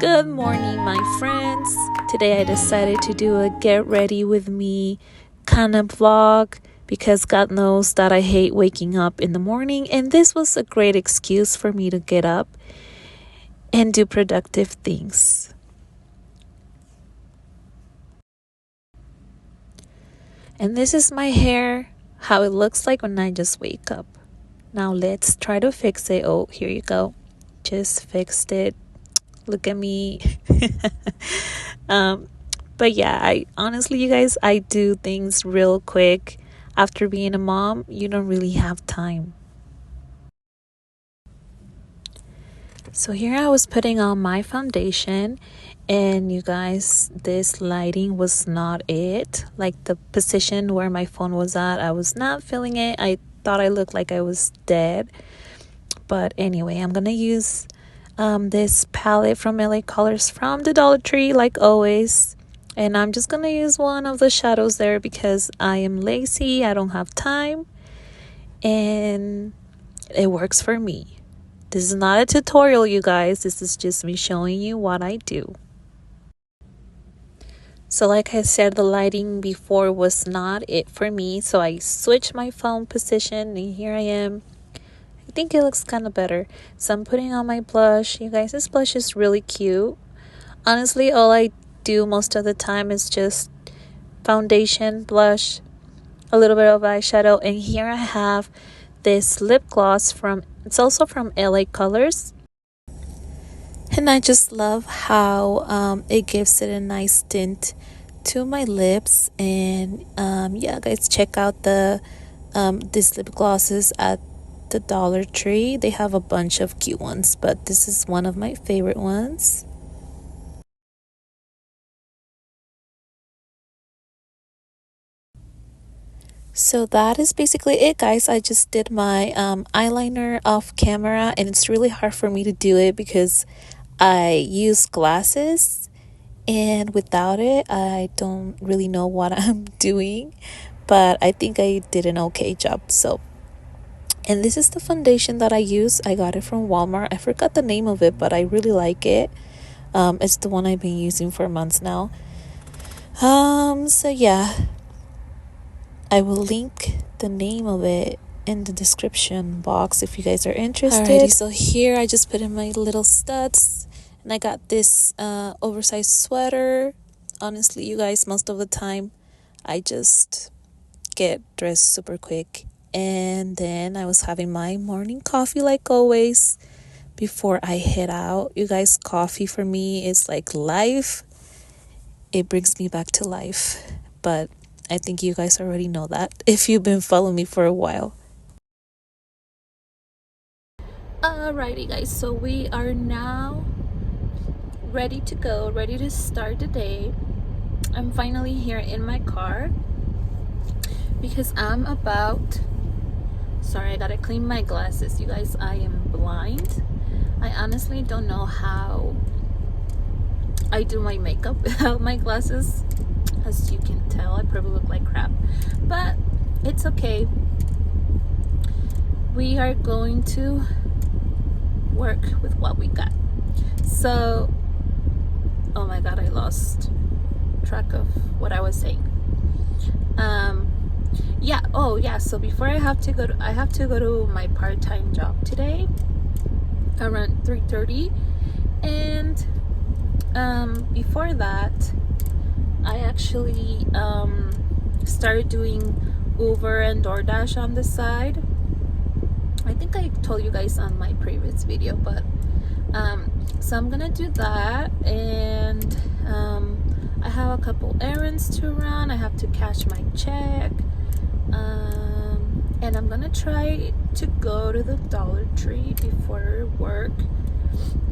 Good morning, my friends. Today I decided to do a get ready with me kind of vlog because God knows that I hate waking up in the morning, and this was a great excuse for me to get up and do productive things. And this is my hair, how it looks like when I just wake up. Now let's try to fix it. Oh, here you go. Just fixed it. Look at me. But yeah, I honestly, you guys, I do things real quick. After being a mom, you don't really have time. So here I was putting on my foundation, and you guys, this lighting was not it. Like the position where my phone was at, I was not feeling it. I thought I looked like I was dead. But anyway, I'm gonna use this palette from LA Colors from the Dollar Tree, like always. And I'm just gonna use one of the shadows there because I am lazy, I don't have time, and it works for me. This is not a tutorial, you guys. This is just me showing you what I do. So like I said, the lighting before was not it for me, so I switched my phone position, and here I am. I think it looks kind of better. So I'm putting on my blush. You guys, this blush is really cute. Honestly, all I do most of the time is just foundation, blush, a little bit of eyeshadow, and here I have this lip gloss it's also from LA Colors, and I just love how it gives it a nice tint to my lips. And yeah, guys, check out these lip glosses at the Dollar Tree. They have a bunch of cute ones, but this is one of my favorite ones. So that is basically it, guys. I just did my eyeliner off camera, and it's really hard for me to do it because I use glasses, and without it I don't really know what I'm doing, but I think I did an okay job. And this is the foundation that I use. I got it from Walmart. I forgot the name of it, but I really like it. It's the one I've been using for months now. So yeah, I will link the name of it in the description box if you guys are interested. Alrighty, so here I just put in my little studs, and I got this oversized sweater. Honestly, you guys, most of the time I just get dressed super quick. And then I was having my morning coffee like always before I head out. You guys, coffee for me is like life. It brings me back to life. But I think you guys already know that if you've been following me for a while. Alrighty, guys, so we are now ready to go, ready to start the day. I'm finally here in my car because sorry, I gotta clean my glasses, you guys. I am blind. I honestly don't know how I do my makeup without my glasses. As you can tell, I probably look like crap, but it's okay. We are going to work with what we got. So, oh my god, I lost track of what I was saying. So before I have to go to my part-time job today around 3:30, and before that I actually started doing Uber and DoorDash on the side. I think I told you guys on my previous video, but so I'm gonna do that, and I have a couple errands to run. I have to cash my check, and I'm gonna try to go to the Dollar Tree before work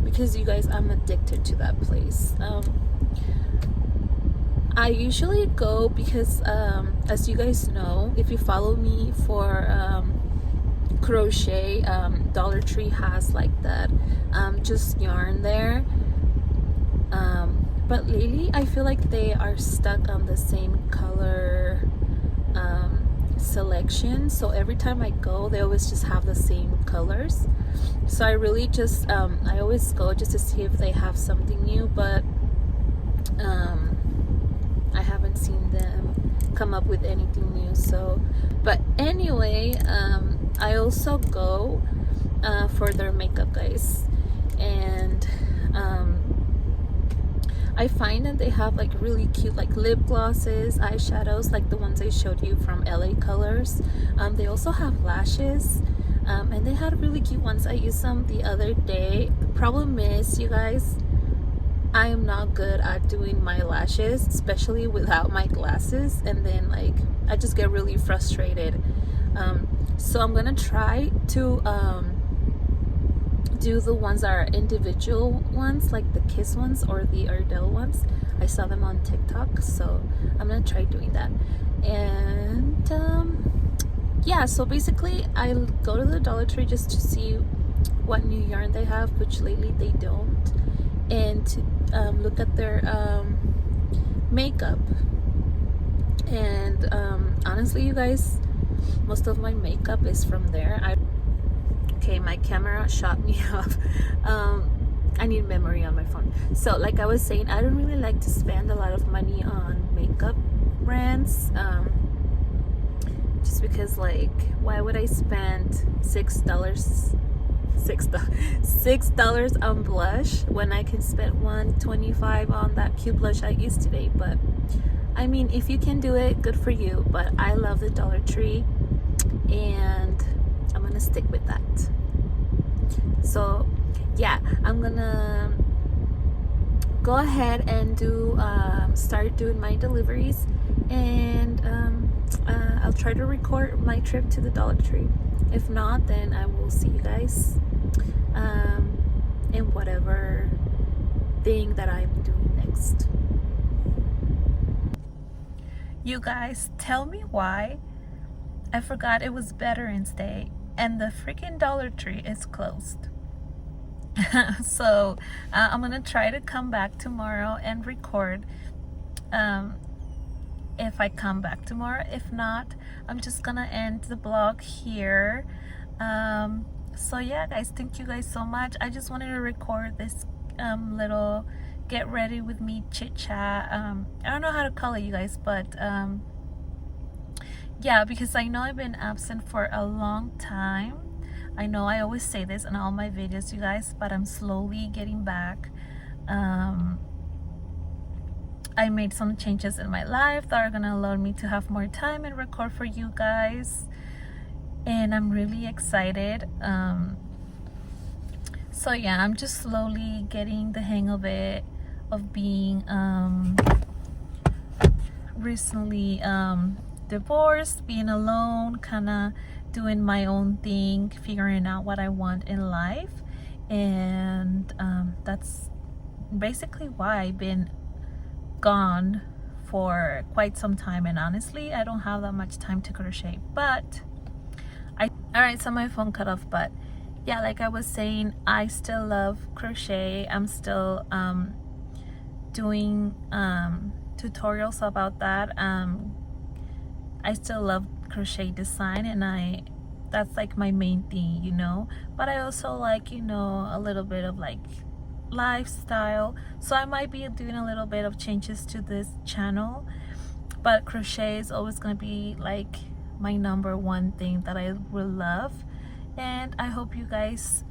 because, you guys, I'm addicted to that place. I usually go because as you guys know, if you follow me for Crochet, Dollar Tree has like that just yarn there, but lately I feel like they are stuck on the same color selection, so every time I go they always just have the same colors. So I really just I always go just to see if they have something new, but I haven't seen them come up with anything new. So but anyway, I also go for their makeup, guys, and I find that they have like really cute like lip glosses, eyeshadows, like the ones I showed you from LA Colors. They also have lashes, and they had really cute ones. I used some the other day. The problem is, you guys, I am not good at doing my lashes, especially without my glasses, and then like I just get really frustrated. So I'm gonna try to do the ones that are individual ones, like the Kiss ones or the Ardell ones. I saw them on TikTok, so I'm gonna try doing that. And yeah, so basically I go to the Dollar Tree just to see what new yarn they have, which lately they don't, and to look at their makeup. And honestly, you guys, most of my makeup is from there. Okay, my camera shot me off. I need memory on my phone. So like I was saying, I don't really like to spend a lot of money on makeup brands, just because, like, why would I spend $6 on blush when I can spend $125 on that cute blush I used today? But I mean, if you can do it, good for you. But I love the Dollar Tree, and I'm gonna stick with that. So yeah, I'm gonna go ahead and do start doing my deliveries, and I'll try to record my trip to the Dollar Tree. If not, then I will see you guys in whatever thing that I'm doing next. You guys, tell me why I forgot it was Veterans Day and the freaking Dollar Tree is closed. So I'm gonna try to come back tomorrow and record, if I come back tomorrow. If not, I'm just gonna end the vlog here. So yeah, guys, thank you guys so much. I just wanted to record this little get ready with me chit chat. I don't know how to call it, you guys, but yeah, because I know I've been absent for a long time. I know I always say this in all my videos, you guys, but I'm slowly getting back. I made some changes in my life that are gonna allow me to have more time and record for you guys, and I'm really excited. So yeah, I'm just slowly getting the hang of it, of being recently divorced, being alone, kind of doing my own thing, figuring out what I want in life. And that's basically why I've been gone for quite some time, and honestly I don't have that much time to crochet. But alright, so my phone cut off. But yeah, like I was saying, I still love crochet. I'm still doing tutorials about that. I still love crochet design, and that's like my main thing, you know. But I also like, you know, a little bit of like lifestyle, so I might be doing a little bit of changes to this channel, but crochet is always going to be like my number one thing that I will love. And I hope you guys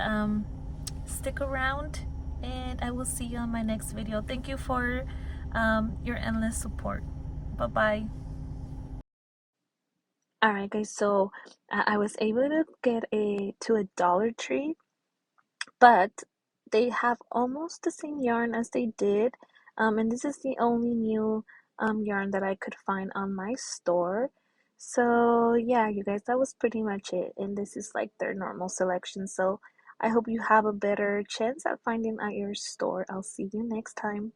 stick around, and I will see you on my next video. Thank you for your endless support. Bye bye. Alright guys, so I was able to get to a Dollar Tree, but they have almost the same yarn as they did, and this is the only new yarn that I could find on my store. So yeah, you guys, that was pretty much it, and this is like their normal selection. So I hope you have a better chance at finding at your store. I'll see you next time.